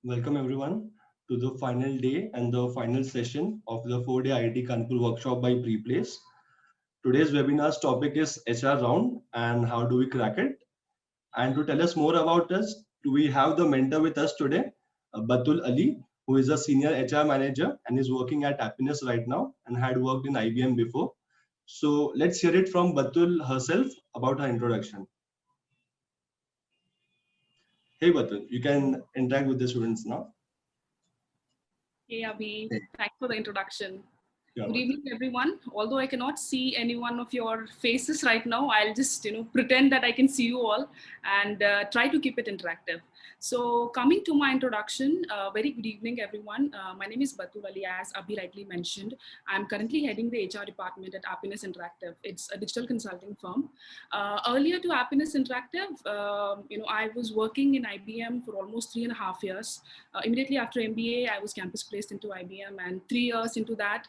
Welcome everyone to the final day and the final session of the 4-day IIT Kanpur workshop by Preplaced. Today's webinar's topic is HR round and how do we crack it. And to tell us more about us, we have the mentor with us today, Batool Ali, who is a senior HR manager and is working at Happiness right now and had worked in IBM before. So let's hear it from Batool herself about her introduction. Hey Batool, you can interact with the students now. Hey Abhi, thanks for the introduction. Yeah, Good evening, everyone. Although I cannot see any one of your faces right now, I'll just pretend that I can see you all and try to keep it interactive. So coming to my introduction, very good evening, everyone. My name is Batool Ali, as Abhi rightly mentioned. I'm currently heading the HR department at Happiness Interactive. It's a digital consulting firm. Earlier to Happiness Interactive, I was working in IBM for almost 3.5 years. Immediately after MBA, I was campus placed into IBM, and 3 years into that,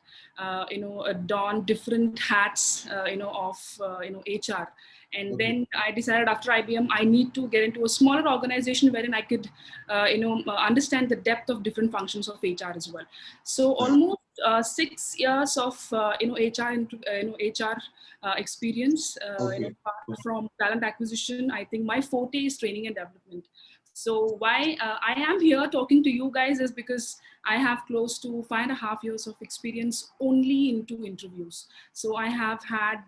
don different hats, of HR. And then I decided after IBM, I need to get into a smaller organization wherein I could, understand the depth of different functions of HR as well. So almost 6 years of, HR, HR experience, apart from talent acquisition. I think my forte is training and development. So why I am here talking to you guys is because I have close to 5.5 years of experience only into interviews. So I have had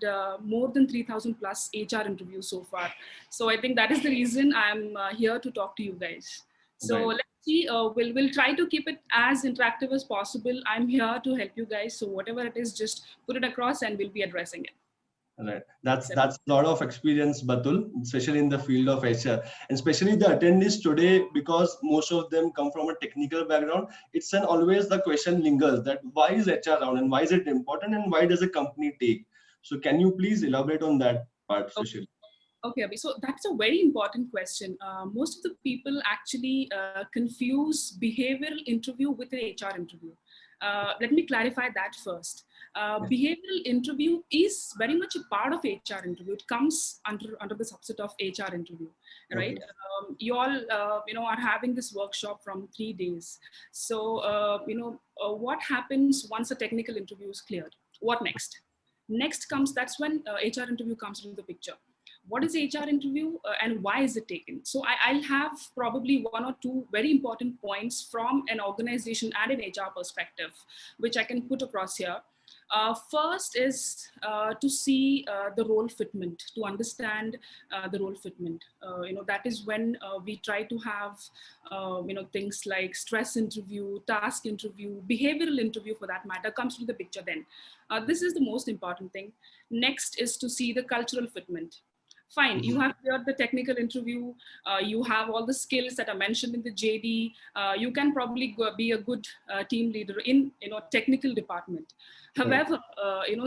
more than 3,000 plus HR interviews so far. So I think that is the reason I'm here to talk to you guys. So let's see, we'll try to keep it as interactive as possible. I'm here to help you guys. So whatever it is, just put it across and we'll be addressing it. Right. That's a lot of experience, Batool, especially in the field of HR, and especially the attendees today, because most of them come from a technical background. It's an always the question lingers that why is HR around and why is it important and why does a company take? So can you please elaborate on that part, especially? Okay, Abhi. So that's a very important question. Most of the people actually confuse behavioral interview with an HR interview. Let me clarify that first. Behavioral interview is very much a part of HR interview. It comes under the subset of HR interview, right? Okay. You all are having this workshop from 3 days. So what happens once a technical interview is cleared? What next? Next comes, that's when HR interview comes into the picture. What is HR interview and why is it taken? So I'll have probably 1 or 2 very important points from an organization and an HR perspective, which I can put across here. First is to see the role fitment, to understand the role fitment. That is when we try to have, things like stress interview, task interview, behavioral interview for that matter comes to the picture then. This is the most important thing. Next is to see the cultural fitment. Fine, you have cleared the technical interview, you have all the skills that are mentioned in the JD, you can probably be a good team leader in technical department. However,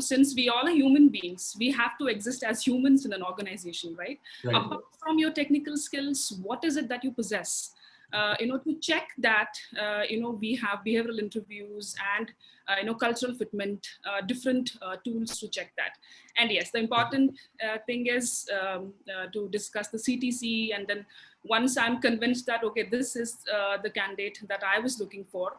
since we all are human beings, we have to exist as humans in an organization, right? Apart from your technical skills, what is it that you possess? To check that, we have behavioral interviews and, cultural fitment, different tools to check that. And yes, the important thing is to discuss the CTC. And then once I'm convinced that, okay, this is the candidate that I was looking for,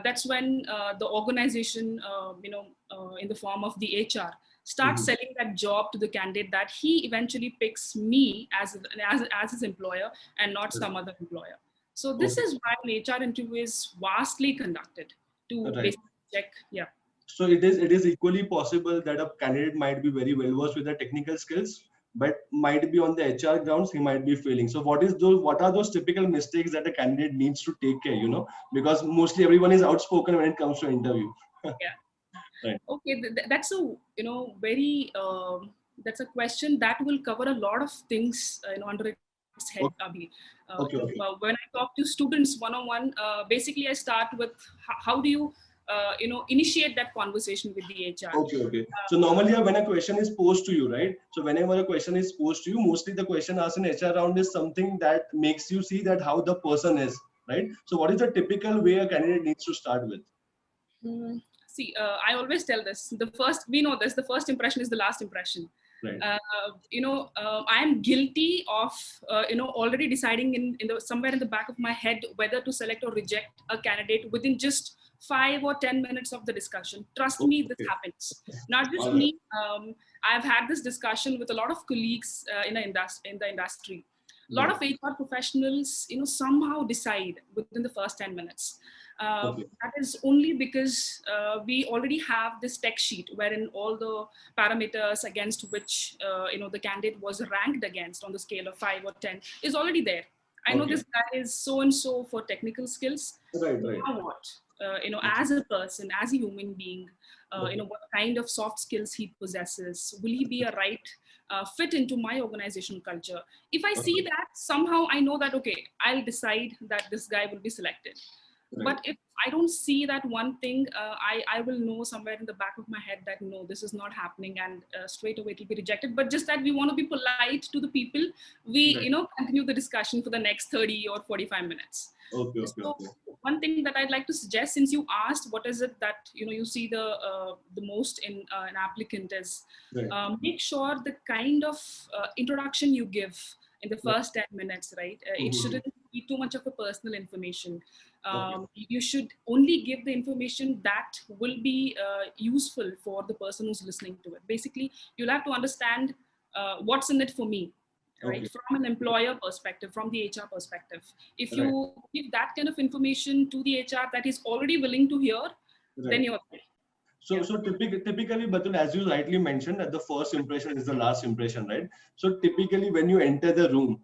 that's when the organization, in the form of the HR, start selling that job to the candidate that he eventually picks me as his employer and not some other employer. So this is why an HR interview is vastly conducted to basically check. Yeah. So it is equally possible that a candidate might be very well versed with the technical skills, but might be on the HR grounds he might be failing. So what are those typical mistakes that a candidate needs to take care? Because mostly everyone is outspoken when it comes to interview. Yeah. Right. Okay, that's a very that's a question that will cover a lot of things under its head, Abhi. When I talk to students one-on-one, basically I start with how do you initiate that conversation with the HR. Okay. So normally when a question is posed to you, right? So whenever a question is posed to you, mostly the question asked in HR round is something that makes you see that how the person is, right? So what is the typical way a candidate needs to start with? See, I always tell this. We know this. The first impression is the last impression. Right. I am guilty of, already deciding somewhere in the back of my head whether to select or reject a candidate within just 5 or 10 minutes of the discussion. Trust me, this Okay. happens. Not just All right. me. I've had this discussion with a lot of colleagues in the industry. A lot Right. of HR professionals, somehow decide within the first 10 minutes. Okay. That is only because we already have this tech sheet wherein all the parameters against which the candidate was ranked against on the scale of 5 or 10 is already there. I know Okay. this guy is so and so for technical skills. Right. Right. Now what? As a person, as a human being, Okay. what kind of soft skills he possesses? Will he be a right fit into my organizational culture? If I see Okay. that, somehow I know that, okay, I'll decide that this guy will be selected. Right. But if I don't see that one thing, I will know somewhere in the back of my head that no, this is not happening, and straight away it will be rejected. But just that we want to be polite to the people, we Right. continue the discussion for the next 30 or 45 minutes. Okay. Okay. So Okay. one thing that I'd like to suggest, since you asked what is it that you see the most in an applicant, is Right. make sure the kind of introduction you give in the Right. first 10 minutes, right? It Mhm. shouldn't be too much of a personal information. Okay. You should only give the information that will be useful for the person who's listening to it. Basically, you'll have to understand what's in it for me, right? Okay. From an employer perspective, from the HR perspective. If Right. you give that kind of information to the HR that is already willing to hear, then Right. you're good. So, Yeah. so typically, Batul, as you rightly mentioned, that the first impression is the last impression, right? So typically, when you enter the room,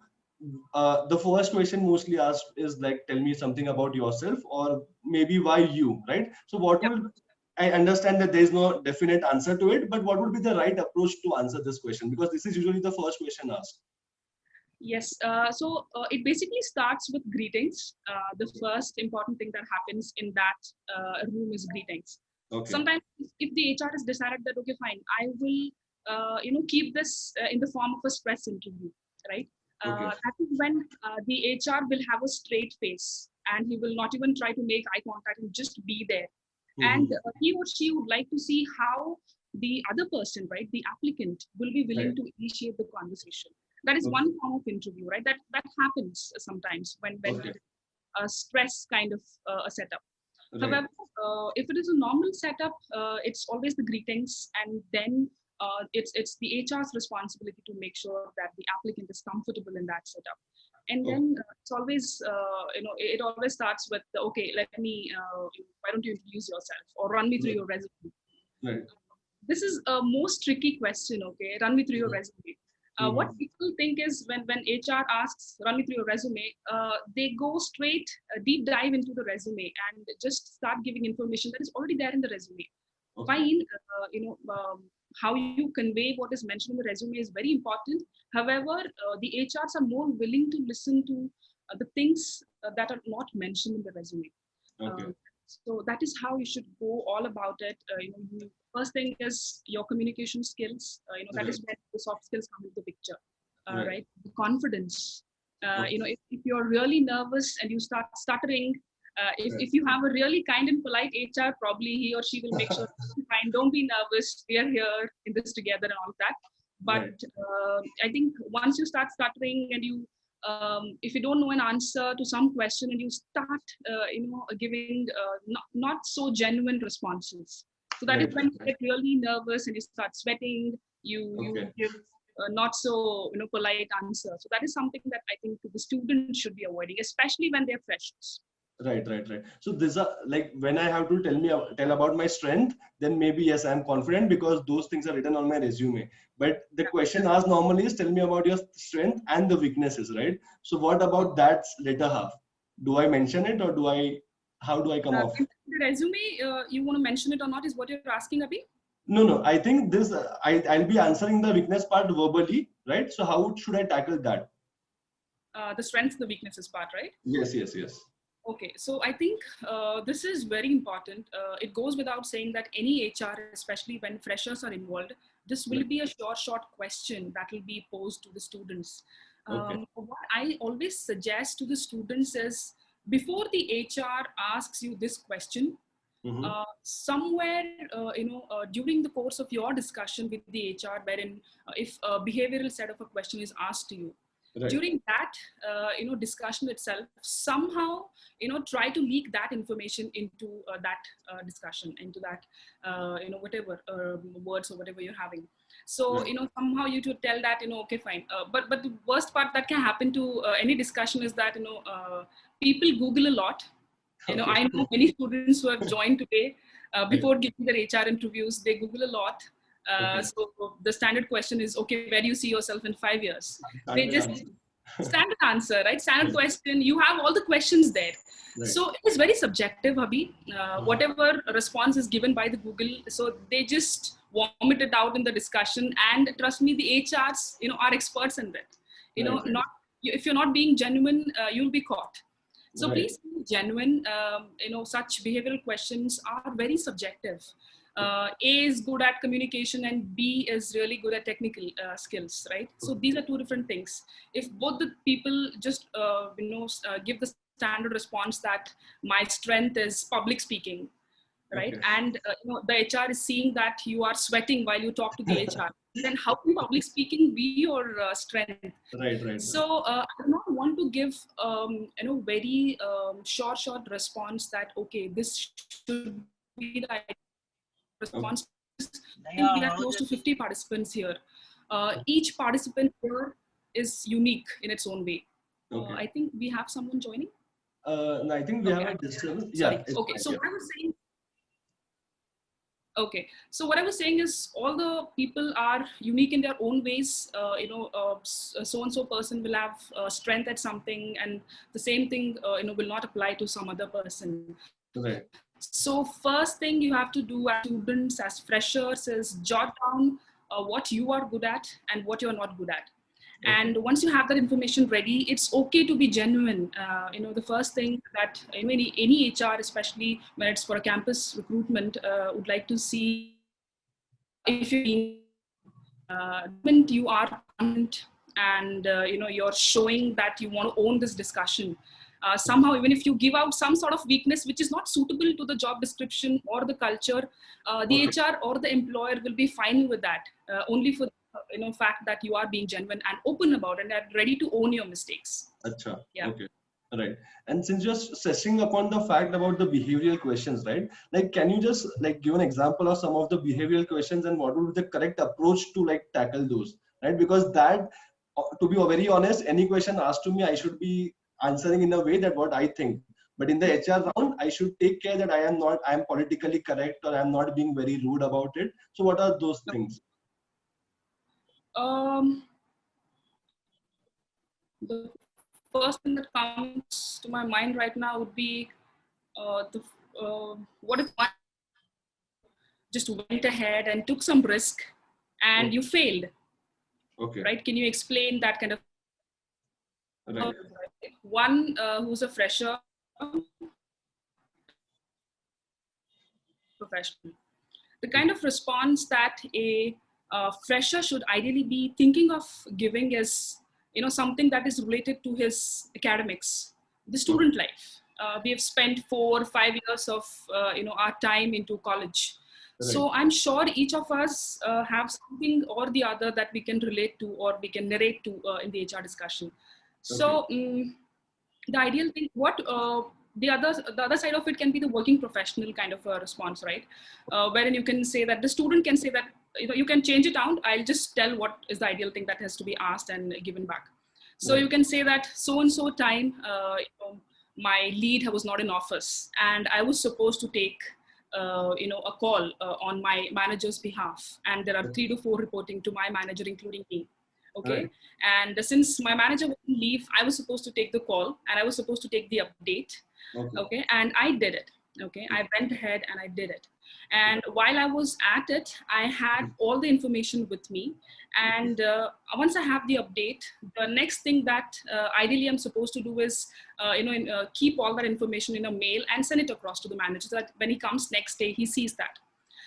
the first question mostly asked is like, tell me something about yourself, or maybe why you, right? So what Yep. will I understand that there is no definite answer to it, but what would be the right approach to answer this question? Because this is usually the first question asked. Yes. So it basically starts with greetings. The Okay. first important thing that happens in that room is greetings. Okay. Sometimes, if the HR has decided that, okay, fine, I will, keep this in the form of a stress interview, right? Okay. That is when the HR will have a straight face, and he will not even try to make eye contact and just be there. And Mhm. he or she would like to see how the other person, right, the applicant, will be willing Right. to initiate the conversation. That is Okay. one form of interview, right? That happens sometimes when Okay. it is a stress kind of a setup. Right. However, if it is a normal setup, it's always the greetings, and then it's the HR's responsibility to make sure that the applicant is comfortable in that setup. And Okay. then it's always, it always starts with, okay, let me, why don't you introduce yourself or run me through Right. your resume? Right. This is a most tricky question. Okay, run me through your resume. What Mhm. people think is when HR asks run me through your resume, they go straight deep dive into the resume and just start giving information that is already there in the resume. Okay. Fine, how you convey what is mentioned in the resume is very important. However, the HRs are more willing to listen to the things that are not mentioned in the resume. Okay. Um, so that is how you should go all about it. First thing is your communication skills. That is Right. where the soft skills come into the picture, Right. right? The confidence. Okay. If you're really nervous and you start stuttering, Right. if you have a really kind and polite HR, probably he or she will make sure, fine, don't be nervous. We are here in this together and all of that. But Right. I think once you start stuttering and if you don't know an answer to some question and you start, giving not so genuine responses. So that is Right. when Right. you Right. get really nervous and you start sweating. You Okay. give not so polite answer. So that is something that I think the students should be avoiding, especially when they're freshers. Right, right, right. So these are like when I have to tell about my strength, then maybe yes, I'm confident because those things are written on my resume. But the question asked normally is tell me about your strength and the weaknesses, right? So what about that later half? Do I mention it or how do I come off? In the resume, you want to mention it or not is what you're asking, Abhi? No, no. I think this I'll be answering the weakness part verbally, right? So how should I tackle that? The strengths, the weaknesses part, right? Yes, yes, yes. Okay, so I think this is very important. It goes without saying that any HR, especially when freshers are involved, this will Right. be a short question that will be posed to the students. Okay. What I always suggest to the students is before the HR asks you this question, Somewhere, during the course of your discussion with the HR, wherein if a behavioral set of a question is asked to you, Right. during that, discussion itself, somehow, try to leak that information into that discussion, into that, whatever words or whatever you're having. So, Right. somehow you to tell that, okay, fine. But the worst part that can happen to any discussion is that, people Google a lot. Okay. I know many students who have joined today before giving their HR interviews, they Google a lot. Okay. So the standard question is, okay, where do you see yourself in 5 years? They Standard just answer. standard answer, right? Standard Yes. question. You have all the questions there. Right. So it is very subjective, Habib. Whatever response is given by the Google, so they just vomit it out in the discussion. And trust me, the HRs, are experts in that. Right. Not if you're not being genuine, you'll be caught. So Right. please be genuine. Such behavioral questions are very subjective. A is good at communication and B is really good at technical skills, right? So these are two different things. If both the people just give the standard response that my strength is public speaking, right? Okay. And the HR is seeing that you are sweating while you talk to the HR. Then how can public speaking be your strength? Right. Right. So I do not want to give very short response that okay, this should be the Okay. response. I think we have close to 50 participants here. Each participant here is unique in its own way. Okay. I think we have someone joining. No, I think we have Okay, a disturbance. sorry. Yeah. It's Okay, fine. so Yeah. what I was saying. Okay, so what I was saying is all the people are unique in their own ways. So and so person will have strength at something, and the same thing will not apply to some other person. Right. So first thing you have to do as students, as freshers, is jot down what you are good at and what you're not good at. Okay. And once you have that information ready, it's okay to be genuine. The first thing that any HR, especially when it's for a campus recruitment, would like to see if you're being you are confident and you're showing that you want to own this discussion. Somehow, even if you give out some sort of weakness which is not suitable to the job description or the culture, the Okay. HR or the employer will be fine with that, only for fact that you are being genuine and open about it and are ready to own your mistakes. Acha. Yeah. Okay. Right. And since you're stressing upon the fact about the behavioral questions, right? Like, can you just like give an example of some of the behavioral questions and what would be the correct approach to like tackle those, right? Because that, to be very honest, any question asked to me, I should be answering in a way that what I think. But in the HR round, I should take care that I am politically correct or I am not being very rude about it. So what are those things? The first thing that comes to my mind right now would be what if one just went ahead and took some risk and Okay. you failed? Okay. Right? Can you explain that kind of Right. one who's a fresher professional? The kind of response that a fresher should ideally be thinking of giving is something that is related to his academics, the student life. We have spent 4 or 5 years of our time into college. Right. So I'm sure each of us have something or the other that we can relate to or we can narrate to in the HR discussion. So the ideal thing, the other side of it can be the working professional kind of a response, right? Wherein you can say that the student can say that you can change it out. I'll just tell what is the ideal thing that has to be asked and given back. So you can say that so and so time, my lead was not in office, and I was supposed to take a call on my manager's behalf, and there are 3 to 4 reporting to my manager, including me. Okay. Right. And since my manager was on leave, I was supposed to take the call and I was supposed to take the update. Okay. And I did it. Okay. I went ahead and I did it. And while I was at it, I had all the information with me. And once I have the update, the next thing that ideally I'm supposed to do is, keep all that information in a mail and send it across to the manager so that when he comes next day, he sees that.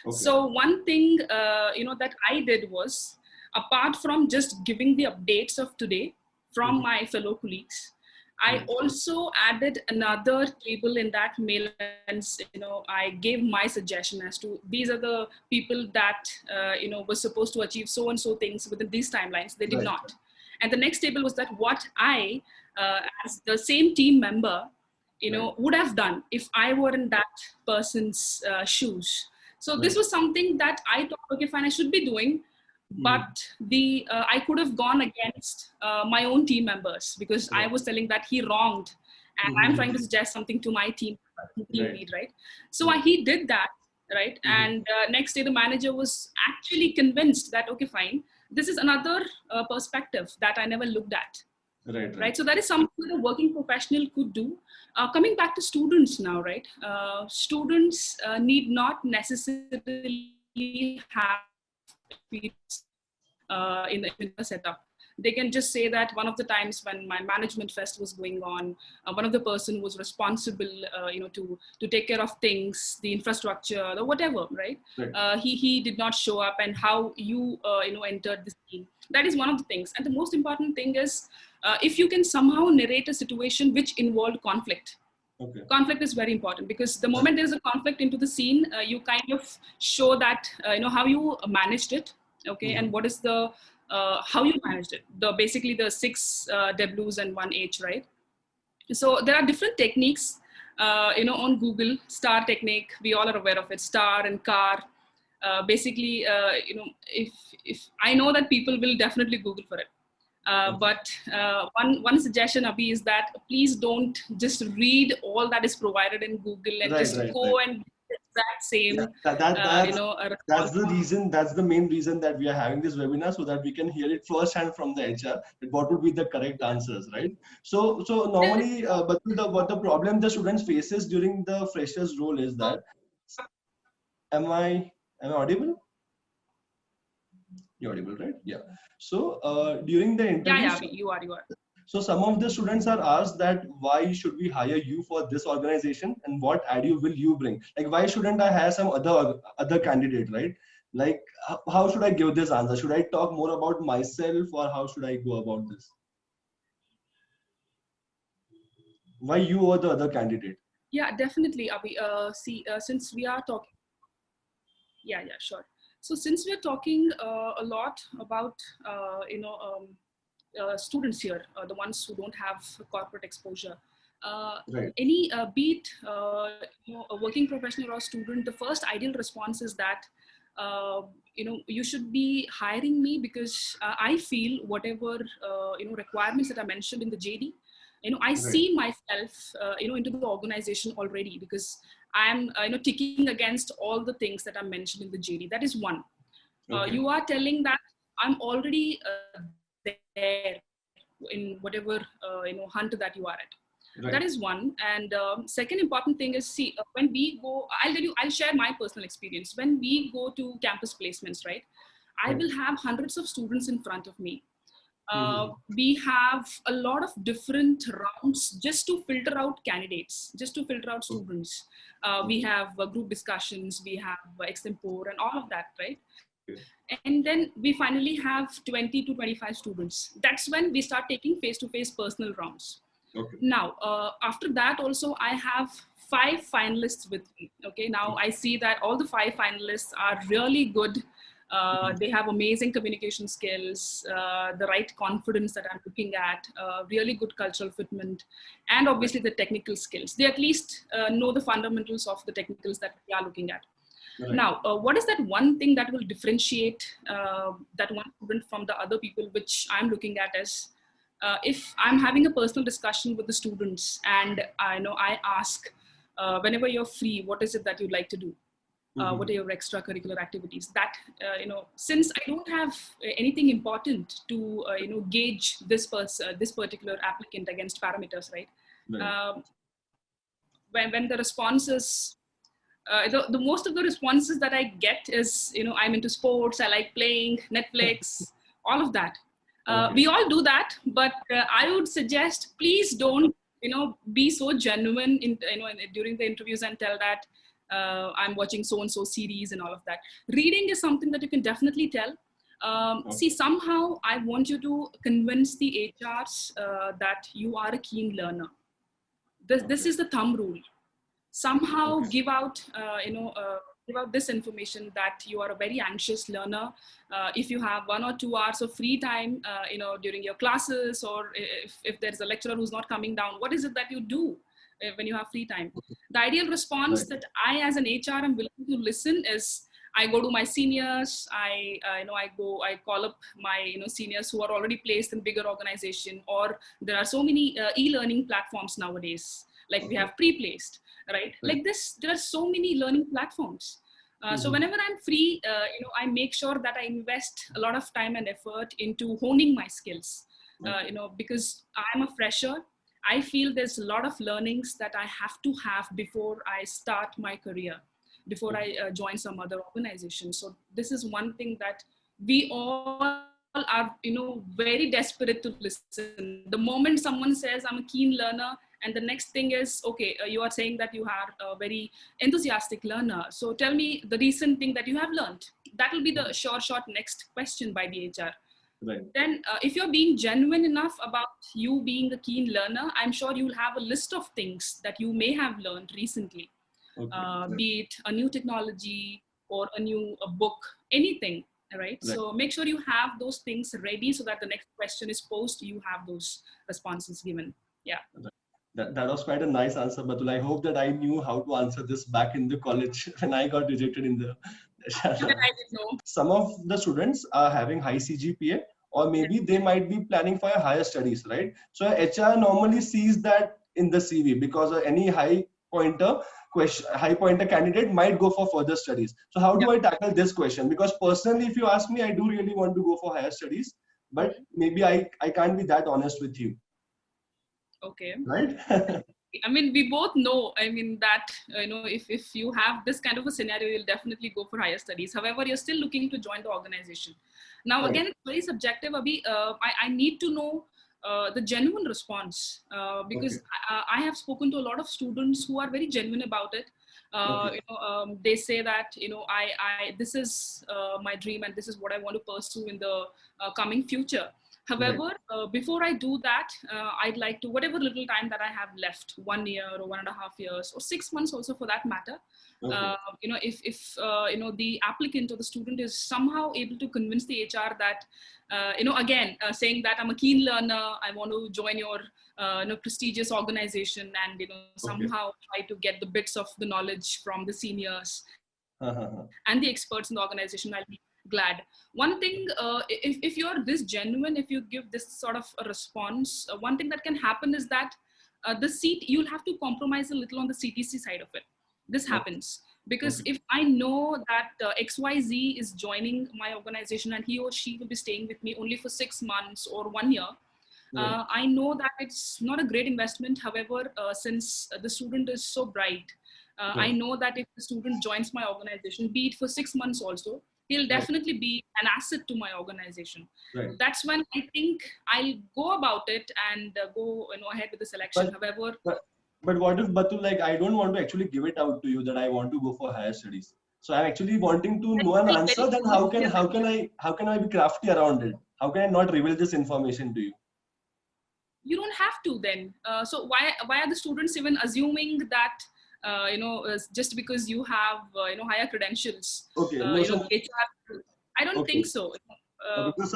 Okay. So one thing, that I did was, apart from just giving the updates of today from my fellow colleagues, I also added another table in that mail, and I gave my suggestion as to these are the people that were supposed to achieve so and so things within these timelines. They did Right. not. And the next table was that what I, as the same team member, would have done if I were in that person's shoes. So this was something that I thought, okay, fine, I should be doing, but I could have gone against my own team members because I was telling that he wronged, and I'm trying to suggest something to my team lead, right? So he did that, right? And next day the manager was actually convinced that, okay, fine, this is another perspective that I never looked at. Right. So that is something that a working professional could do. Coming back to students now, right? Students need not necessarily have experience in the setup. They can just say that one of the times when my management fest was going on, one of the person was responsible, to take care of things, the infrastructure, or whatever, right? He did not show up, and how you entered the scene. That is one of the things, and the most important thing is if you can somehow narrate a situation which involved conflict. Conflict is very important because the moment there is a conflict into the scene, you kind of show that how you managed it, okay, and what is the how you managed it. Basically the 6 W's and 1 H, right? So there are different techniques, on Google. STAR technique, we all are aware of it. STAR and CAR. Basically, if I know that people will definitely Google for it. But one suggestion, Abhi, is that please don't just read all that is provided in Google and go and do the exact same. That's the reason. That's the main reason that we are having this webinar, so that we can hear it firsthand from the HR. What would be the correct answers, right? So normally, but what the problem the students faces during the freshers role is that. Am I audible? You're audible, right? Yeah. So during the interview, yeah, you are. So some of the students are asked that why should we hire you for this organization, and what value will you bring? Like, why shouldn't I hire some other candidate, right? Like, how should I give this answer? Should I talk more about myself, or how should I go about this? Why you or the other candidate? Yeah, definitely, Abhi. Since we are talking, yeah, sure. So since we're talking a lot about students here, the ones who don't have corporate exposure, any be it a working professional or student, the first ideal response is that you should be hiring me because I feel whatever requirements that are mentioned in the JD, I see myself into the organization already because I'm ticking against all the things that are mentioned in the JD. That is one. You are telling that I'm already there in whatever hunt that you are at. That is one. And second important thing is, see, when we go, I'll share my personal experience. When we go to campus placements, right, I will have hundreds of students in front of me. We have a lot of different rounds just to filter out candidates, just to filter out students. We have group discussions, we have extempore and all of that, right? And then we finally have 20 to 25 students. That's when we start taking face-to-face personal rounds. Now, after that also, I have 5 finalists with me. Okay, now I see that all the 5 finalists are really good. They have amazing communication skills, the right confidence that I'm looking at, really good cultural fitment, and obviously the technical skills. They at least know the fundamentals of the technicals that we are looking at. Now, what is that one thing that will differentiate that one student from the other people, which I'm looking at is, if I'm having a personal discussion with the students and I ask, whenever you're free, what is it that you'd like to do? What are your extracurricular activities? That, since I don't have anything important to, gauge this particular applicant against parameters, right? When the responses, the most of the responses that I get is, I'm into sports, I like playing, Netflix, all of that. We all do that, but I would suggest, please don't, be so genuine during the interviews and tell that I'm watching so-and-so series and all of that. Reading is something that you can definitely tell. See, somehow I want you to convince the HRs that you are a keen learner. This is the thumb rule. Somehow give out, give out this information that you are a very anxious learner. If you have 1 or 2 hours of free time, during your classes, or if there's a lecturer who's not coming down, what is it that you do when you have free time? The ideal response that I, as an HR, am willing to listen is, I go to my seniors. I call up my seniors who are already placed in bigger organization, or there are so many e-learning platforms nowadays. Like we have Preplaced, right? Like this, there are so many learning platforms. So whenever I'm free, I make sure that I invest a lot of time and effort into honing my skills. Because I'm a fresher, I feel there's a lot of learnings that I have to have before I start my career, before I join some other organization. So this is one thing that we all are, very desperate to listen. The moment someone says, I'm a keen learner, and the next thing is, okay, you are saying that you are a very enthusiastic learner. So tell me the recent thing that you have learned. That will be the short next question by the HR. Then if you're being genuine enough about you being a keen learner, I'm sure you'll have a list of things that you may have learned recently. Be it a new technology or a book, anything, right? So make sure you have those things ready so that the next question is posed, you have those responses given. Yeah. That was quite a nice answer, Batul. I hope that I knew how to answer this back in the college when I got rejected in the. I didn't know. Some of the students are having high CGPA, or maybe they might be planning for a higher studies, right? So HR normally sees that in the CV, because any high pointer candidate might go for further studies. So how do I tackle this question? Because personally, if you ask me, I do really want to go for higher studies, but maybe I can't be that honest with you. Okay. Right. I mean, we both know, that, if you have this kind of a scenario, you'll definitely go for higher studies. However, you're still looking to join the organization. Now, again, it's very subjective, Abhi. I need to know the genuine response, because I have spoken to a lot of students who are very genuine about it. They say that, this is my dream and this is what I want to pursue in the coming future. However, before I do that, I'd like to, whatever little time that I have left, 1 year or 1.5 years or 6 months also for that matter, if the applicant or the student is somehow able to convince the HR that, saying that I'm a keen learner, I want to join your prestigious organization, and somehow try to get the bits of the knowledge from the seniors and the experts in the organization, I'll be glad. One thing, if you're this genuine, if you give this sort of a response, one thing that can happen is that you'll have to compromise a little on the CTC side of it. This happens because if I know that XYZ is joining my organization and he or she will be staying with me only for 6 months or 1 year, I know that it's not a great investment. However, since the student is so bright, I know that if the student joins my organization, be it for 6 months also, he'll definitely be an asset to my organization. That's when I think I'll go about it and go ahead with the selection. However, but what if, Batul, like, I don't want to actually give it out to you that I want to go for higher studies. So I'm actually wanting to know an answer. Then how can I be crafty around it? How can I not reveal this information to you? You don't have to then. So why are the students even assuming that just because you have higher credentials? I don't think so. Because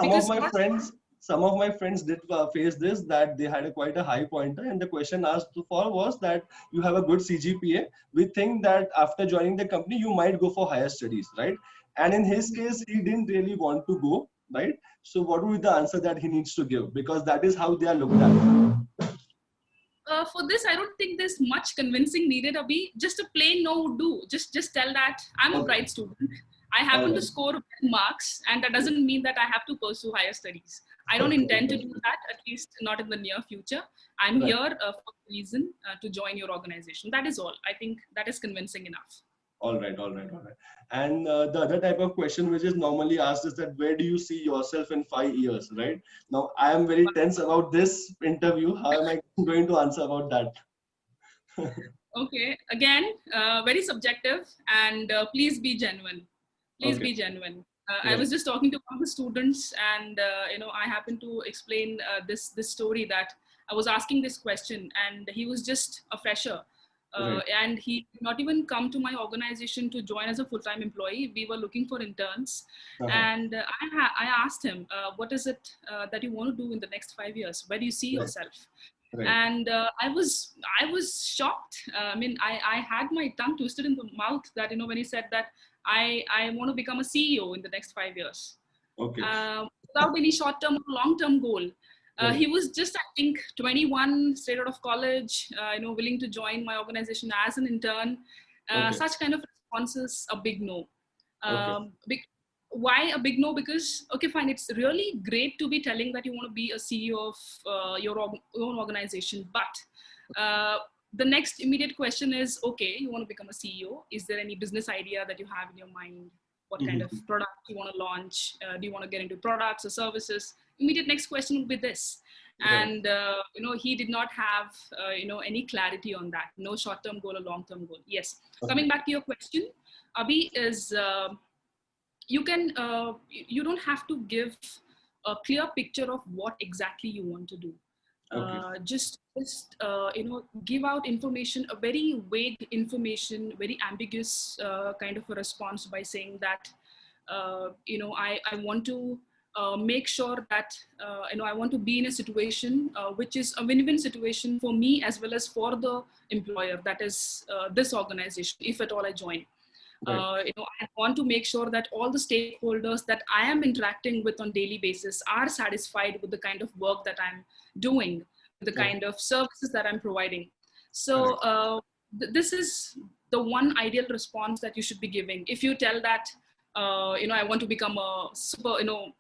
some of my friends did face this, that they had quite a high pointer, and the question asked for was that you have a good CGPA. We think that after joining the company, you might go for higher studies, right? And in his case, he didn't really want to go, right? So what would be the answer that he needs to give? Because that is how they are looked at. For this, I don't think there's much convincing needed, Abhi. Just a plain no would do. Just tell that I'm a bright student. I happen to score marks, and that doesn't mean that I have to pursue higher studies. I don't intend to do that, at least not in the near future. I'm here for a reason to join your organization. That is all. I think that is convincing enough. All right. And the other type of question which is normally asked is that where do you see yourself in 5 years, right? Now, I am very tense about this interview. How am I going to answer about that? Okay. Again, very subjective, and please be genuine. Please be genuine. I Right. was just talking to one of the students, and I happened to explain this story, that I was asking this question, and he was just a fresher, Right. and he did not even come to my organization to join as a full-time employee. We were looking for interns, Uh-huh. and I asked him, "What is it that you want to do in the next 5 years? Where do you see Right. yourself?" Right. And I was shocked. I mean, I had my tongue twisted in the mouth, that when he said that I want to become a CEO in the next 5 years, Okay. without any short-term or long-term goal. Right. He was just, I think, 21, straight out of college, willing to join my organization as an intern. Okay. Such kind of responses, a big no. Okay. Big, why a big no? Because, okay, fine, it's really great to be telling that you want to be a CEO of your own organization, but the next immediate question is, okay, you want to become a CEO. Is there any business idea that you have in your mind? What kind of Mhm. product you want to launch? Do you want to get into products or services? Immediate next question would be this. Right. And he did not have any clarity on that. No short-term goal or long-term goal. Yes. Okay. Coming back to your question, Abhi, is you don't have to give a clear picture of what exactly you want to do. Okay. Just give out information, a very vague information, very ambiguous kind of a response, by saying that I want to make sure that I want to be in a situation which is a win-win situation for me as well as for the employer, that is this organization, if at all I join. Right. I want to make sure that all the stakeholders that I am interacting with on daily basis are satisfied with the kind of work that I'm doing, with the Okay. kind of services that I'm providing. So Correct. this is the one ideal response that you should be giving. If you tell that, I want to become a super,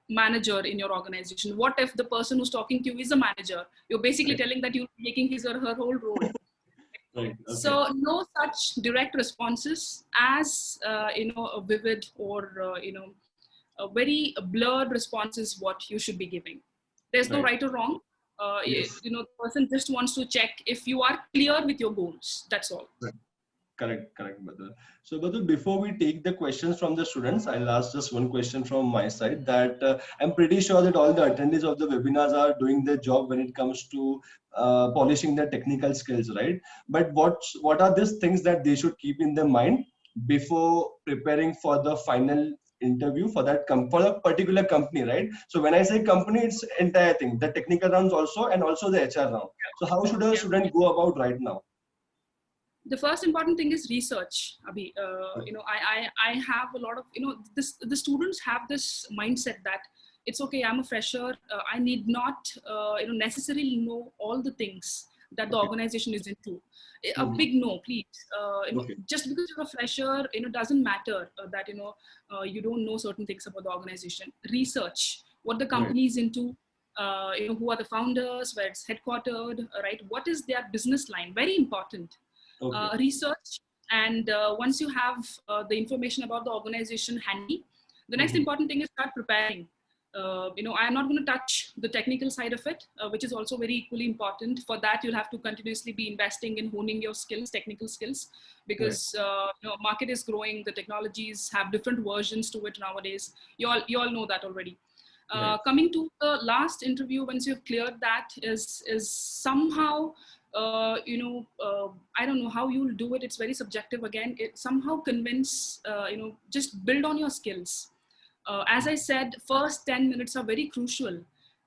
manager in your organization. What if the person who's talking to you is a manager? You're basically Right. telling that you're taking his or her whole role. Right. Okay. So no such direct responses, as a vivid or a very blurred response is what you should be giving. There's no Right. right or wrong. Yes. The person just wants to check if you are clear with your goals. That's all. Right. Correct, correct, Badal. So, Badal, before we take the questions from the students, I'll ask just one question from my side, that I'm pretty sure that all the attendees of the webinars are doing their job when it comes to polishing their technical skills, right? But what are these things that they should keep in their mind before preparing for the final interview for that for a particular company, right? So when I say company, it's entire thing, the technical rounds also, and also the HR round. So how should a Yeah. student go about right now? The first important thing is research, Abhi. Okay. I have a lot of, the students have this mindset that it's okay, I'm a fresher, I need not necessarily know all the things that the Okay. organization is into. A Mhm. big no, please. Okay. Just because you're a fresher, doesn't matter that you don't know certain things about the organization. Research what the Right. company is into, who are the founders, where it's headquartered, right? What is their business line? Very important. Okay. Research, and once you have the information about the organization handy, the next Mhm. important thing is start preparing. I'm not going to touch the technical side of it, which is also very equally important. For that, you'll have to continuously be investing in honing your skills, technical skills, Right. because market is growing, the technologies have different versions to it nowadays. You all know that already. Right. Coming to the last interview, once you've cleared that, is somehow I don't know how you'll do it. It's very subjective again. It somehow convince, just build on your skills. As I said, first 10 minutes are very crucial.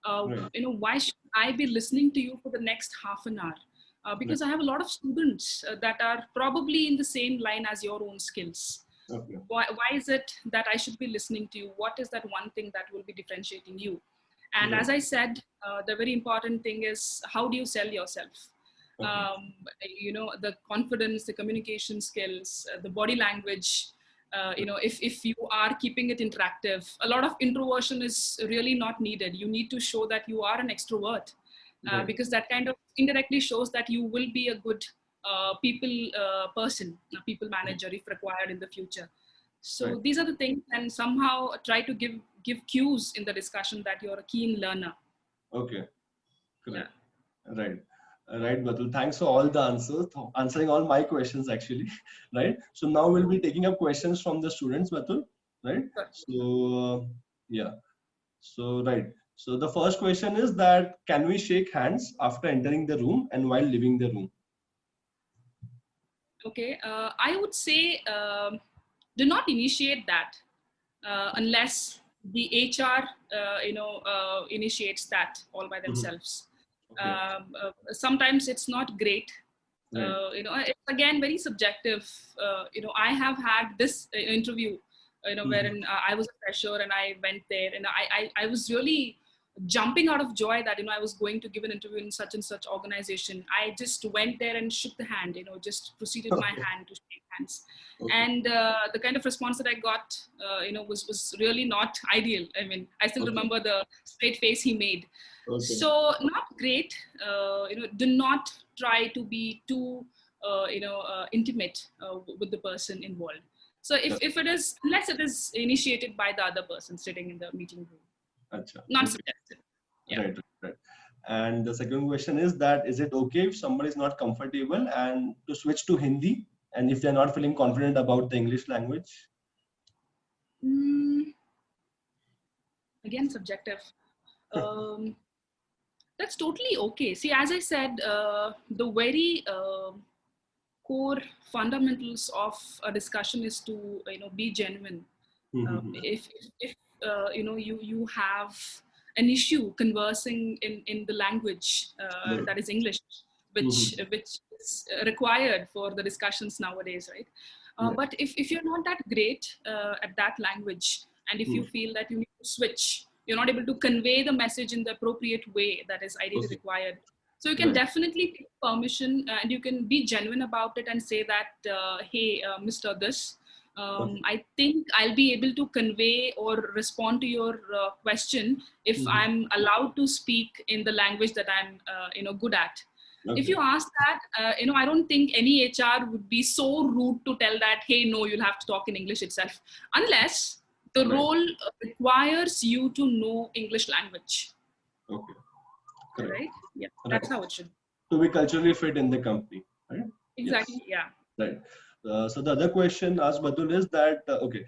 Right. Why should I be listening to you for the next half an hour? Right. Because I have a lot of students that are probably in the same line as your own skills. Okay. Why is it that I should be listening to you? What is that one thing that will be differentiating you? And Right. as I said, the very important thing is, how do you sell yourself? Okay. The confidence, the communication skills, the body language. If you are keeping it interactive, a lot of introversion is really not needed. You need to show that you are an extrovert, Right. because that kind of indirectly shows that you will be a good people person, a people manager if required in the future. Right. So these are the things, and somehow try to give cues in the discussion that you're a keen learner. Okay. Yeah. Correct. Right. Right, Batul. Thanks for all the answers, answering all my questions actually. Right. So now we'll be taking up questions from the students, Batul. right? Correct. So yeah, so right. So the first question is that can we shake hands after entering the room and while leaving the room? Okay, I would say do not initiate that unless the HR, initiates that all by Mhm. themselves. Okay, Sometimes it's not great. right. It's again very subjective. I have had this interview, Mhm. wherein I was a fresher and I went there, and I was really jumping out of joy that I was going to give an interview in such and such organization. I just went there and shook the hand, just proceeded my Okay, hand to shake hands, okay, and the kind of response that I got, was really not ideal. I mean, I still okay, remember the straight face he made. okay, So not great. Do not try to be too intimate with the person involved. So correct. if it is, unless it is initiated by the other person sitting in the meeting room, Acha, not okay, suggested. Yeah. right, right, right. And the second question is that is it okay if somebody is not comfortable and to switch to Hindi and if they're not feeling confident about the English language? Mm, again, subjective. Um, that's totally okay. See, as I said, the very core fundamentals of a discussion is to be genuine. Mhm. If you have an issue conversing in the language Right. that is English, Mhm. which is required for the discussions nowadays, right? Right. But if you're not that great at that language, and if you Mhm. feel that you need to switch, you're not able to convey the message in the appropriate way that is ideally Okay. required. So you can Right. definitely take permission, and you can be genuine about it and say that, hey, Mr. This, Okay. I think I'll be able to convey or respond to your question if Mhm. I'm allowed to speak in the language that I'm, good at. If Okay. you ask that, I don't think any HR would be so rude to tell that, hey, no, you'll have to talk in English itself, unless the Right. role requires you to know English language, Okay. Correct. right? Yeah, Right. that's how it should be. To be culturally fit in the company. Right. Yes. Exactly. Yeah. Right. So the other question asked Batul is that okay,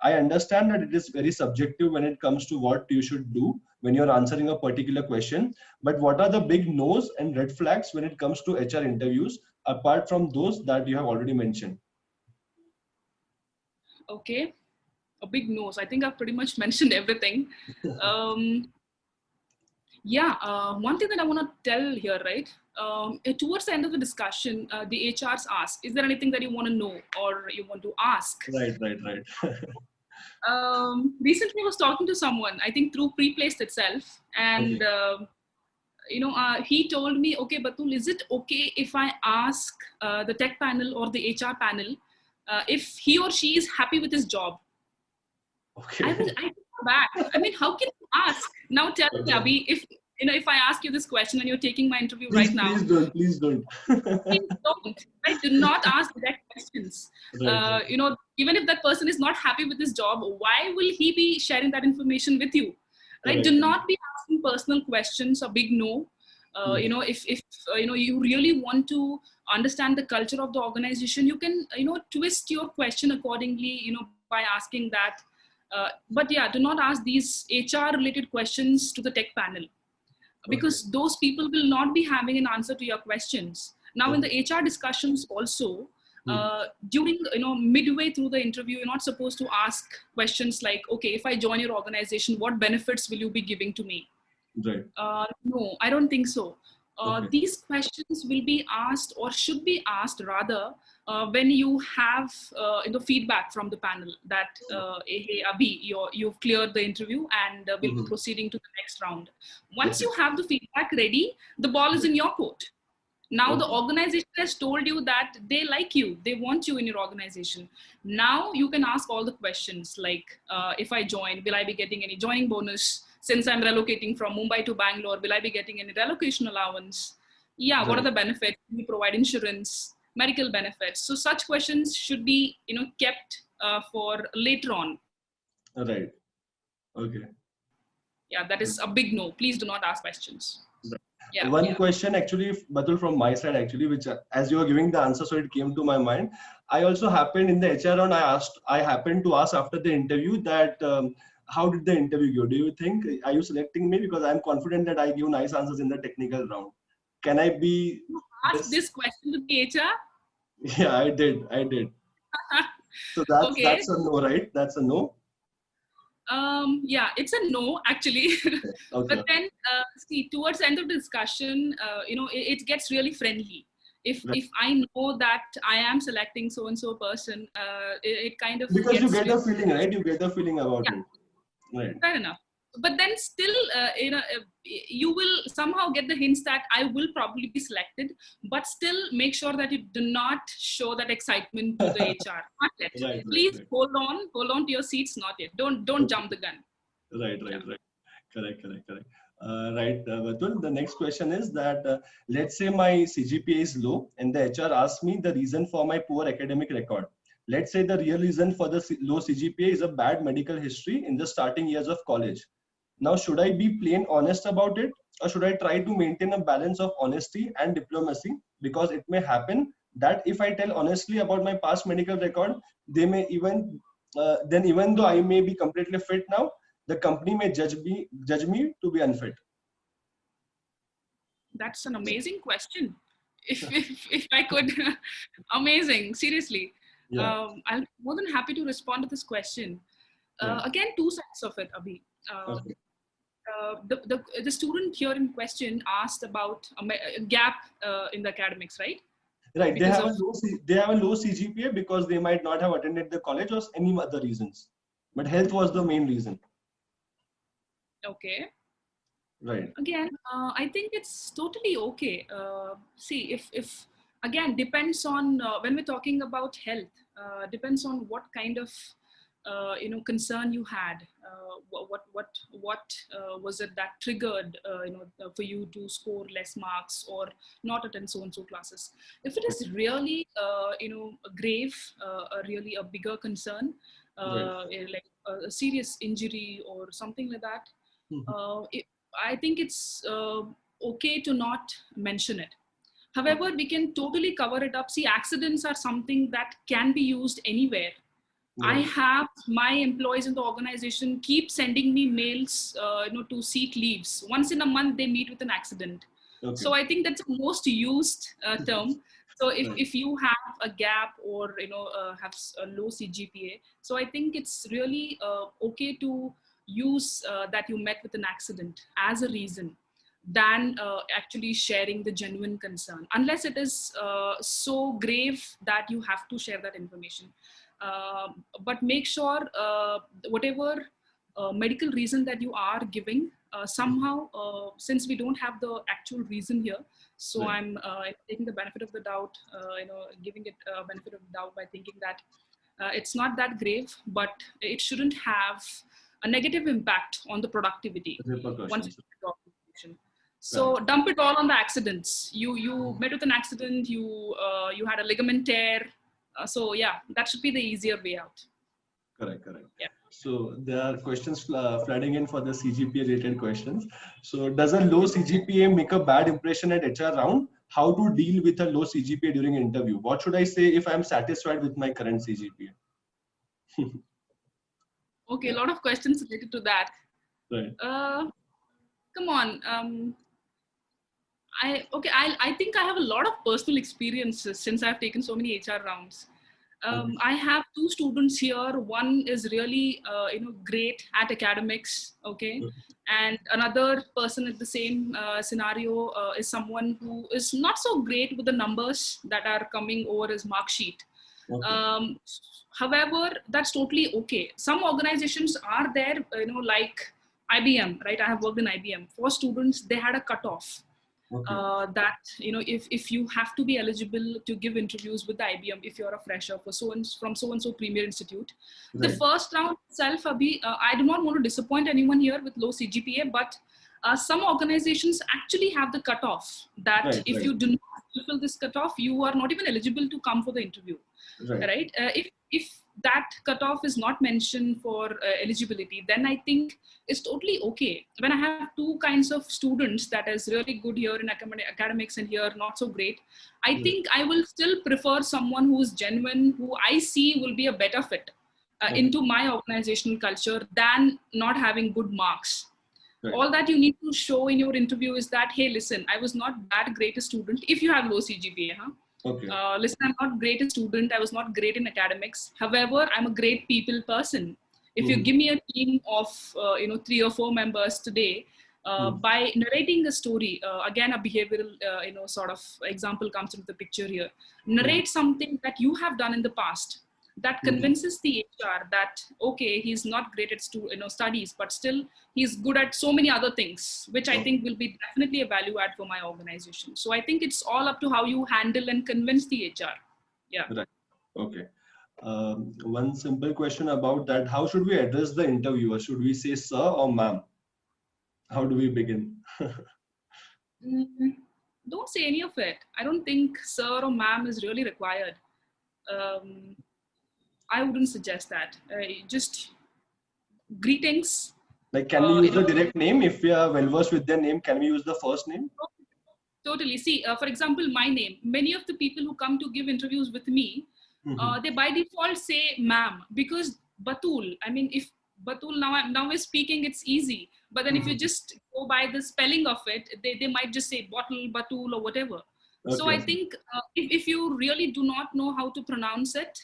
I understand that it is very subjective when it comes to what you should do when you're answering a particular question. But what are the big no's and red flags when it comes to HR interviews apart from those that you have already mentioned? Okay. A big nose. I think I've pretty much mentioned everything. Um, yeah. One thing that I want to tell here, right? Towards the end of the discussion, the HRs ask, "Is there anything that you want to know or you want to ask?" Right. Right. Right. Recently, I was talking to someone, I think through Preplaced itself, and Okay. he told me, "Okay, Batul, is it okay if I ask the tech panel or the HR panel if he or she is happy with his job?" Okay. I took back. I mean, how can you ask? Now tell me, Okay. Abhi, if I ask you this question and you're taking my interview Please, right please now, don't. Please don't. please don't. Right? Do not ask direct questions. Right. Right. Even if that person is not happy with his job, why will he be sharing that information with you? Right? Do Correct. Correct. not be asking personal questions. A big no. Mhm. If you really want to understand the culture of the organization, you can twist your question accordingly. By asking that. But yeah, do not ask these HR related questions to the tech panel, Okay. because those people will not be having an answer to your questions. Now in Okay. the HR discussions also, Hmm. during midway through the interview, you're not supposed to ask questions like, okay, if I join your organization, what benefits will you be giving to me? Right. No, I don't think so. Okay. These questions will be asked, or should be asked rather, when you have feedback from the panel that, hey, Abhi, you've cleared the interview and we'll be Mhm. proceeding to the next round. Once Okay. you have the feedback ready, the ball is Right. in your court. Now the Okay. organization has told you that they like you, they want you in your organization. Now you can ask all the questions like, if I join, will I be getting any joining bonus? Since I'm relocating from Mumbai to Bangalore, will I be getting any relocation allowance? Yeah, what are Right. the benefits? Do you provide insurance, medical benefits? So such questions should be kept for later on. Right. Okay. Yeah, that is a big no. Please do not ask questions. Right. Yeah. One question actually, Batul, from my side actually, which as you were giving the answer, so it came to my mind. I also happened in the HR round. I happened to ask after the interview that how did the interview go? Do you think are you selecting me because I'm confident that I give nice answers in the technical round? Can I be Ask this? this question to the HR. Yeah, I did. I did. So that's Okay. a no, right? That's a no. Yeah, it's a no actually. Okay. But Okay. then see, towards the end of the discussion, it gets really friendly. Right. If I know that I am selecting so and so person, it kind of Because you gets get really, a feeling, right? You get a feeling about yeah, it. Right. fair enough. But then still, you will somehow get the hints that I will probably be selected. But still, make sure that you do not show that excitement to the HR. Not yet. Right. Right. Please Right. hold on to your seats. Not yet. Don't Okay. jump the gun. Right. Yeah. Right. Right. Correct, correct, correct. Right, Batul. The next question is that let's say my CGPA is low and the HR asks me the reason for my poor academic record. Let's say the real reason for the low CGPA is a bad medical history in the starting years of college. Now, should I be plain honest about it, or should I try to maintain a balance of honesty and diplomacy? Because it may happen that if I tell honestly about my past medical record, they may then even though I may be completely fit now, the company may judge me to be unfit. That's an amazing question. If I could, amazing. Seriously, Yeah. I'm more than happy to respond to this question. Right. Again, two sides of it, Abhi. Okay. The student here in question asked about a gap in the academics, right? Right. Because of They have a low CGPA because they might not have attended the college or any other reasons. But health was the main reason. okay. Right. Again, I think it's totally okay. See, if again depends on when we're talking about health, depends on what kind of concern you had. What was it that triggered for you to score less marks or not attend so and so classes? If it is really grave, really a bigger concern, Right. like a serious injury or something like that. Mhm. I think it's okay to not mention it. Okay. However, we can totally cover it up. See, accidents are something that can be used anywhere. I Right. have my employees in the organization keep sending me mails, to seek leaves. Once in a month, they meet with an accident. Okay. So I think that's the most used term. So Right. if you have a gap or have a low CGPA, so I think it's really okay to use that you met with an accident as a reason than actually sharing the genuine concern, unless it is so grave that you have to share that information. But make sure whatever medical reason that you are giving, somehow, since we don't have the actual reason here, so Right. I'm taking the benefit of the doubt, giving it benefit of the doubt by thinking that it's not that grave, but it shouldn't have a negative impact on the productivity once you Repercussions. get the documentation. So Correct. dump it all on the accidents. You met with an accident. You had a ligament tear. So yeah, that should be the easier way out. Correct. Correct. Yeah. So there are questions flooding in for the CGPA related questions. So does a low CGPA make a bad impression at HR round? How to deal with a low CGPA during interview? What should I say if I'm satisfied with my current CGPA? Okay, a Yeah. lot of questions related to that. Right. Uh, Come on. I think I have a lot of personal experiences since I've taken so many HR rounds. Okay. I have two students here. One is really great at academics, okay, and another person at the same scenario is someone who is not so great with the numbers that are coming over his mark sheet. Okay. Um, However, that's totally okay. Some organizations are there, like IBM, right? I have worked in IBM. For students, they had a cutoff Okay. that if you have to be eligible to give interviews with the IBM if you're a fresher for from so and so premier institute. The Right. first round itself, Abhi, I do not want to disappoint anyone here with low CGPA, but some organizations actually have the cutoff that Right. if Right. you do not fulfill this cutoff, you are not even eligible to come for the interview, Right. right? If that cutoff is not mentioned for eligibility, then I think it's totally okay. When I have two kinds of students that is really good here in academics and here not so great, I think I will still prefer someone who is genuine, who I see will be a better fit into my organizational culture than not having good marks. Right. All that you need to show in your interview is that, hey, listen, I was not that great a student. If you have low CGPA, Okay. Listen, I'm not great a student. I was not great in academics. However, I'm a great people person. If you give me a team of 3 or 4 members today, by narrating a story, again a behavioral sort of example comes into the picture here. Narrate something that you have done in the past that convinces the HR that, okay, he's not great at studies, but still he's good at so many other things, which I think will be definitely a value add for my organization. So I think it's all up to how you handle and convince the HR. Yeah. Right. Okay. One simple question about that. How should we address the interviewer? Should we say sir or ma'am? How do we begin? Don't say any of it. I don't think sir or ma'am is really required. I wouldn't suggest that. Just greetings. Like, can we use the direct name? If we are well versed with their name, can we use the first name? Totally. See, for example, my name. Many of the people who come to give interviews with me, they by default say ma'am, because Batool. I mean, if Batool now is speaking, it's easy. But then if you just go by the spelling of it, they might just say bottle, Batool, or whatever. Okay. So I think if you really do not know how to pronounce it,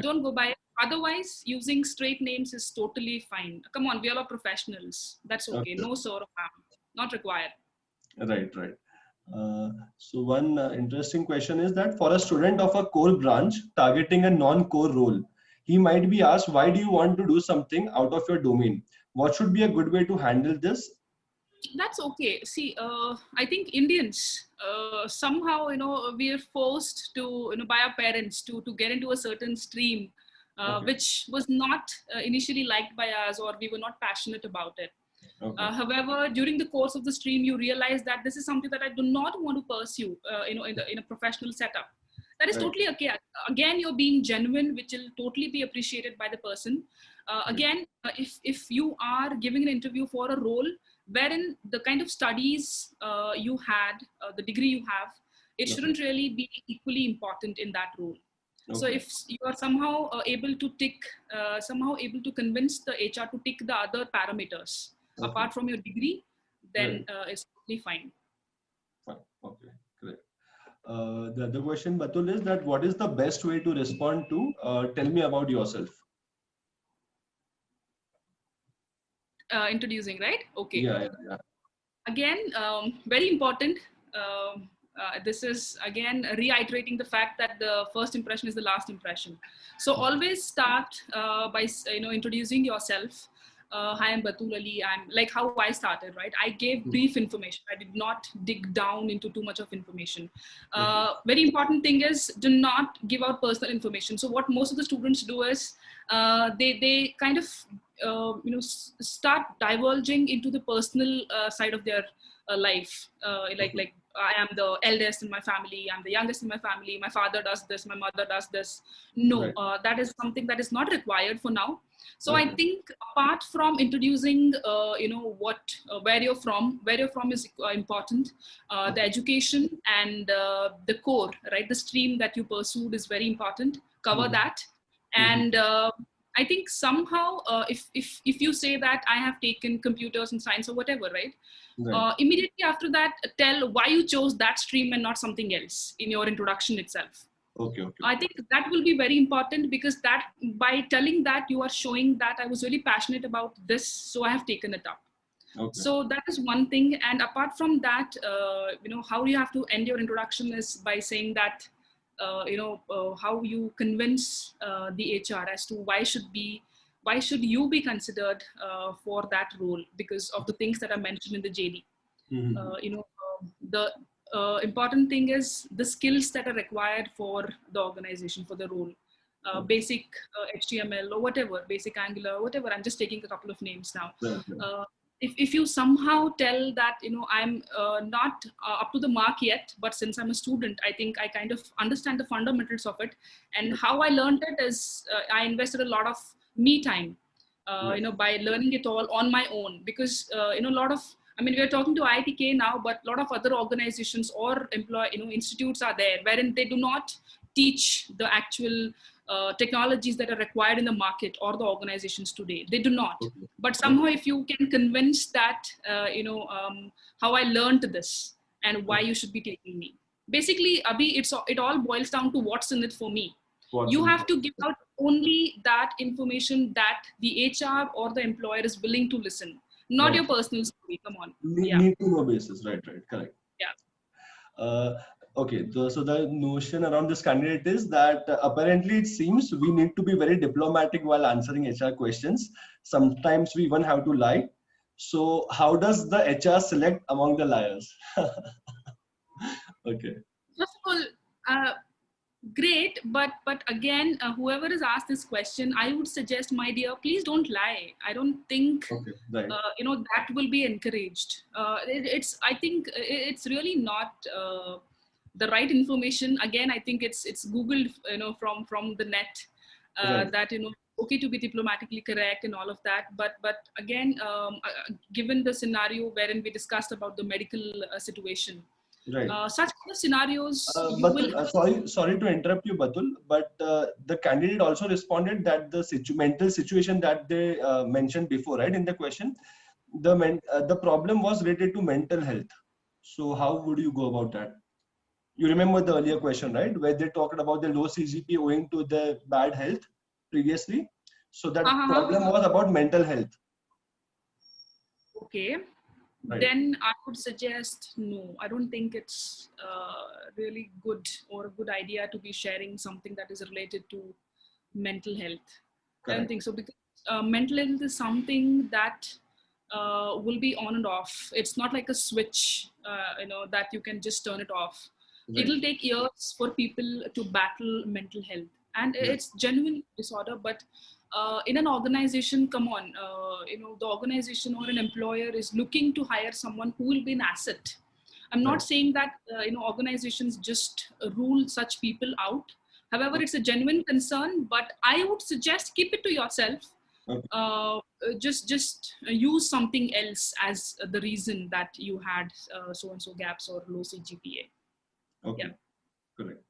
don't go by it. Otherwise, using straight names is totally fine. Come on, we are all professionals. That's okay. No sir or ma'am. Not required. Right, right. So one interesting question is that for a student of a core branch targeting a non-core role, he might be asked, why do you want to do something out of your domain? What should be a good way to handle this? That's okay. See, I think Indians somehow, we are forced to, by our parents to get into a certain stream, which was not initially liked by us, or we were not passionate about it. Okay. However, during the course of the stream, you realize that this is something that I do not want to pursue, in a professional setup. That is totally okay. Again, you're being genuine, which will totally be appreciated by the person. Again, if you are giving an interview for a role wherein the kind of studies you had, the degree you have, it shouldn't really be equally important in that role. Okay. So if you are somehow able to convince the HR to tick the other parameters apart from your degree, then it's totally fine. Okay, great. The other question, Batool, is that what is the best way to respond to tell me about yourself? Introducing, right? Okay. Yeah. Again, very important. This is again reiterating the fact that the first impression is the last impression. So always start by introducing yourself. Hi, I'm Batool Ali. I'm like how I started, right? I gave brief information. I did not dig down into too much of information. Very important thing is do not give out personal information. So what most of the students do is they kind of start divulging into the personal side of their life, like I am the eldest in my family, I'm the youngest in my family, my father does this, my mother does this. No, that is something that is not required for now. So I think apart from introducing where you're from is important. The education and the core, right, the stream that you pursued is very important. Cover that. And I think somehow if you say that I have taken computers and science or whatever, right? Immediately after that, tell why you chose that stream and not something else in your introduction itself. Okay. I think that will be very important, because that by telling that you are showing that I was really passionate about this, so I have taken it up. Okay. So that is one thing. And apart from that, how you have to end your introduction is by saying that how you convince the HR as to why should you be considered for that role, because of the things that are mentioned in the JD. The important thing is the skills that are required for the organization, for the role. Basic HTML or whatever, basic Angular, whatever. I'm just taking a couple of names now. if you somehow tell that, I'm not up to the mark yet, but since I'm a student, I think I kind of understand the fundamentals of it. And Right. how I learned it is I invested a lot of me time, Right. by learning it all on my own. Because, a lot of, I mean, we are talking to IITK now, but a lot of other organizations or institutes are there wherein they do not teach the actual technologies that are required in the market or the organizations today. They do not. Okay. But somehow, Okay. if you can convince that, how I learned this and why Okay. you should be taking me. Basically, Abhi, it all boils down to what's in it for me. What's You in have for? to give out only that information that the HR or the employer is willing to listen, not Right. your personal story. Come on. Need, Yeah. need to know basis. Right. Right. Correct. Yeah. Uh, okay, so the notion around this candidate is that apparently it seems we need to be very diplomatic while answering HR questions. Sometimes we even have to lie. So how does the HR select among the liars? Okay, First of all, uh, great, but again, whoever has asked this question, I would suggest, my dear, please don't lie. I don't think okay, right, that will be encouraged. It's, I think it's really not the right information. Again, I think it's googled, from the net, right, that, okay to be diplomatically correct and all of that. But again, given the scenario wherein we discussed about the medical situation, right. such kind of scenarios you will Batul, sorry to interrupt you, Batul, but the candidate also responded that the mental situation that they mentioned before, right, in the question, the problem was related to mental health. So how would you go about that? You remember the earlier question, right, where they talked about the low CGPA owing to the bad health previously. So that have. problem was about mental health, Okay, right? then I would suggest no. I don't think it's really good or a good idea to be sharing something that is related to mental health. I don't Correct. think so, because mental health is something that will be on and off. It's not like a switch, that you can just turn it off. Right. It'll take years for people to battle mental health, and Right. it's genuine disorder. But in an organization, come on, the organization or an employer is looking to hire someone who will be an asset. I'm not Right. saying that organizations just rule such people out. However, it's a genuine concern, but I would suggest keep it to yourself. Okay. Just use something else as the reason that you had so and so gaps or low CGPA. Yeah. Okay. Correct.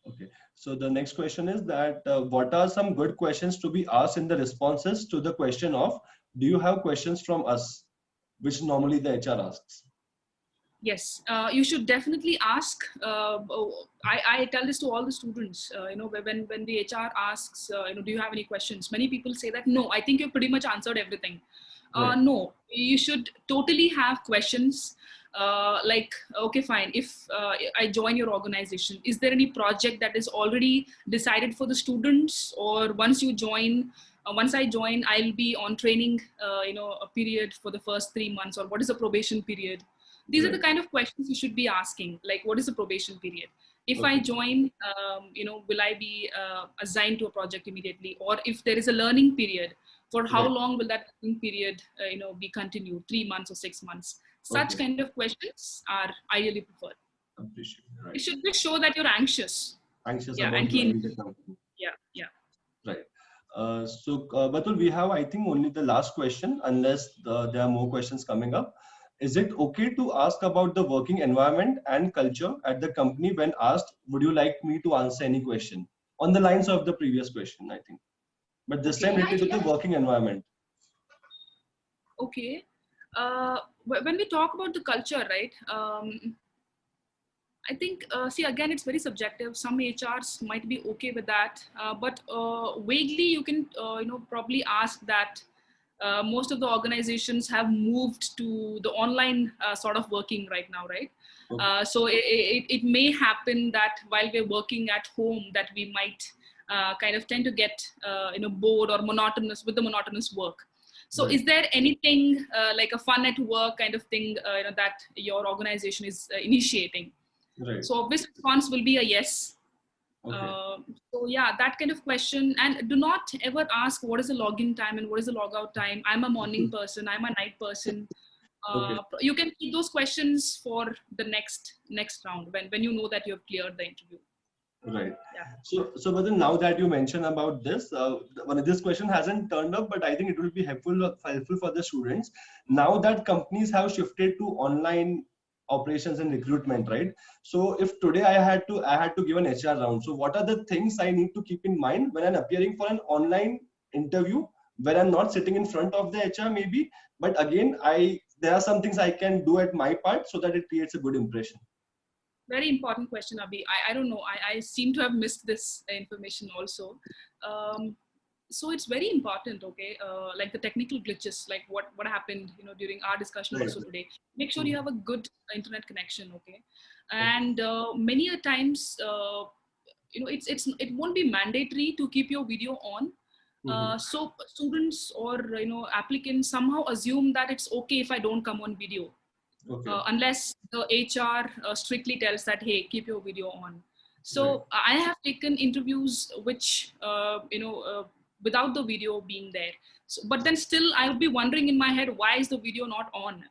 Okay. So the next question is that what are some good questions to be asked in the responses to the question of do you have questions from us, which normally the HR asks. Yes, you should definitely ask. I tell this to all the students. When the HR asks, do you have any questions? Many people say that no. I think you've pretty much answered everything. Right. No, you should totally have questions. Like, okay, fine. If I join your organization, is there any project that is already decided for the students, or once you join? Once I join, I'll be on training, a period for the first 3 months, or what is the probation period? These are the Right. kind of questions you should be asking, like what is the probation period? If I Okay. join, will I be assigned to a project immediately? Or if there is a learning period, for how Right. long will that learning period be continued, 3 months or 6 months? Such Okay. kind of questions are ideally preferred. Appreciate it. It Right. should just show that you're anxious. Anxious Yeah, about and keen. joining the company. Yeah, yeah. Right. Batul, we have, I think, only the last question, unless there are more questions coming up. Is it okay to ask about the working environment and culture at the company when asked, would you like me to answer any question? On the lines of the previous question, I think. But this Okay, time yeah, related to the working environment. okay. When we talk about the culture, right? I think, see, again, it's very subjective. Some HRs might be okay with that, but vaguely you can, probably ask that most of the organizations have moved to the online sort of working right now, right? Okay. So it may happen that while we're working at home, that we might kind of tend to get, bored or monotonous with the monotonous work. So Right. is there anything like a fun at work kind of thing, that your organization is initiating? Right. So obvious response will be a yes. Okay. So yeah, that kind of question, and do not ever ask what is the login time and what is the logout time. I'm a morning person. I'm a night person. Okay. You can keep those questions for the next round when you know that you have cleared the interview. Right. Yeah. So, but then now that you mention about this, one of this question hasn't turned up, but I think it will be helpful for the students. Now that companies have shifted to online operations and recruitment, right? So, if today I had to give an HR round, so what are the things I need to keep in mind when I'm appearing for an online interview, where I'm not sitting in front of the HR maybe, but again, there are some things I can do at my part so that it creates a good impression. Very important question, Abhi. I don't know. I seem to have missed this information also. Um, so it's very important, okay? Like the technical glitches, like what happened, during our discussion Right. also today. Make sure you Mhm. have a good internet connection, okay? Okay. And many a times, it won't be mandatory to keep your video on. Mhm. So students or applicants somehow assume that it's okay if I don't come on video, Okay. unless the HR strictly tells that, hey, keep your video on. Right. So I have taken interviews which, without the video being there. So, but then still I would be wondering in my head, why is the video not on?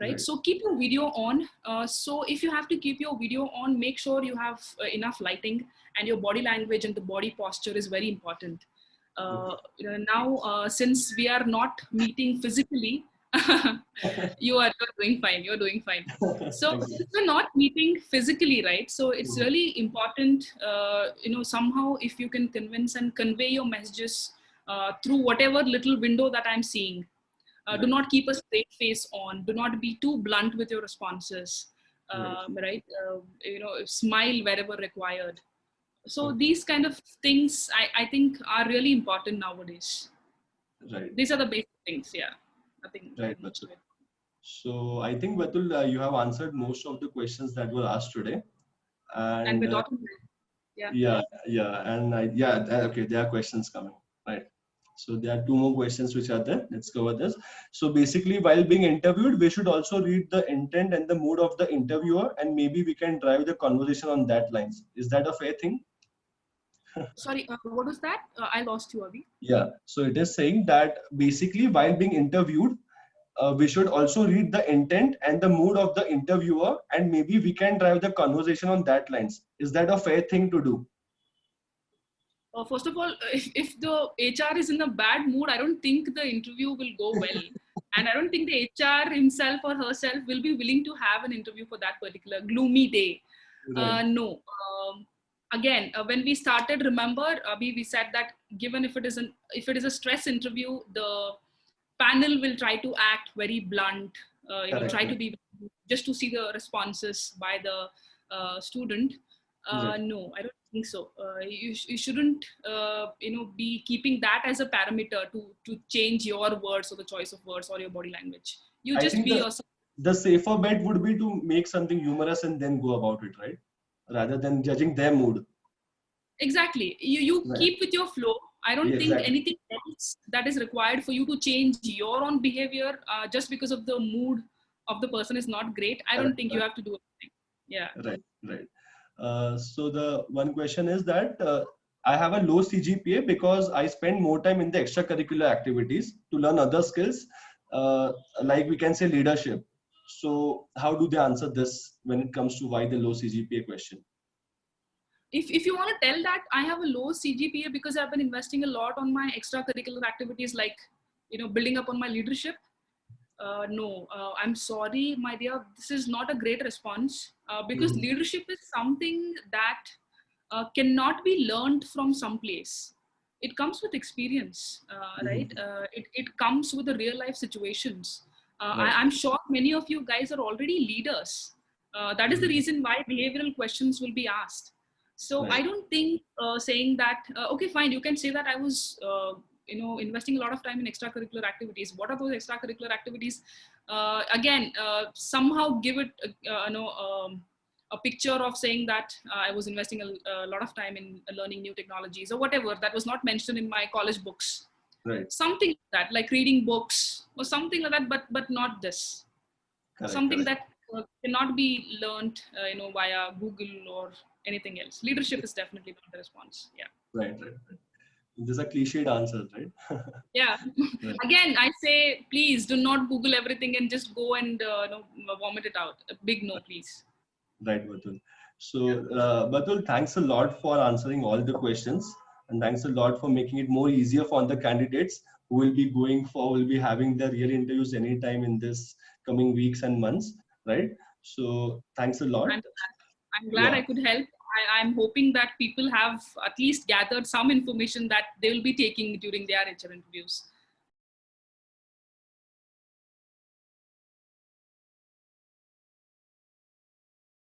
Right. Right. So keep your video on. So if you have to keep your video on, make sure you have enough lighting, and your body language and the body posture is very important. Okay. Now, since we are not meeting physically, you're doing fine. You're doing fine. So Thank you. since we're not meeting physically, right? So it's Mhm. really important, somehow if you can convince and convey your messages through whatever little window that I'm seeing. Do Right. not keep a straight face on. Do not be too blunt with your responses. Right. Right? Smile wherever required. So Okay. these kind of things I think are really important nowadays. Right. These are the basic things. Yeah, Right, nothing much Batul. to it. So I think Batul, you have answered most of the questions that were asked today, And and with autumn, yeah. yeah, yeah, and okay, there are questions coming. Right. So there are two more questions which are there. Let's cover this. So basically, while being interviewed, we should also read the intent and the mood of the interviewer, and maybe we can drive the conversation on that lines. Is that a fair thing? Sorry, what was that? I lost you, Avi. Yeah. So it is saying that basically, while being interviewed, we should also read the intent and the mood of the interviewer, and maybe we can drive the conversation on that lines. Is that a fair thing to do? First of all, if the HR is in a bad mood, I don't think the interview will go well. And I don't think the HR himself or herself will be willing to have an interview for that particular gloomy day. Right. No. Again, when we started, remember, we said that given if it is a stress interview, the panel will try to act very blunt, Correct. try to Correct. be just to see the responses by the student. Right. No, I don't think so. You shouldn't, be keeping that as a parameter to change your words or the choice of words or your body language. You I just think be yourself. the safer bet would be to make something humorous and then go about it, right? Rather than judging their mood. Exactly. You Right. keep with your flow. I Yeah, don't think exactly. anything else that is required for you to change your own behavior just because of the mood of the person is not great. I don't Correct. think you Correct. have to do anything. Yeah. Right. Right. So the one question is that I have a low CGPA because I spend more time in the extracurricular activities to learn other skills, uh, like we can say leadership. So how do they answer this when it comes to why the low CGPA question? If you want to tell that I have a low CGPA because I've been investing a lot on my extracurricular activities, like building up on my leadership. No, I'm sorry, my dear. This is not a great response because Mhm. leadership is something that cannot be learned from someplace. It comes with experience, right? Mhm. It comes with the real life situations. Right. I'm sure many of you guys are already leaders. That is the Mhm. reason why behavioral questions will be asked. So I Right. don't think saying that, okay, fine, you can say that I was investing a lot of time in extracurricular activities. What are those extracurricular activities? Again, somehow give it a picture of saying that I was investing a lot of time in learning new technologies or whatever that was not mentioned in my college books. Right. Something like that, like reading books or something like that, but not this. Correct. Something Correct. that cannot be learned, via Google or anything else. Leadership is definitely not the response. Yeah. Right, right, right. These are cliched answers, right? Yeah. Right, Again, I say, please do not Google everything and just go and vomit it out. A big no, please. right, Batul. Yeah. So, Batul, thanks a lot for answering all the questions, and thanks a lot for making it more easier for the candidates who will be going for, will be having their real interviews anytime in this coming weeks and months, right? So, thanks a lot. I'm glad I Yeah, could help. I'm hoping that people have at least gathered some information that they will be taking during their HR interviews.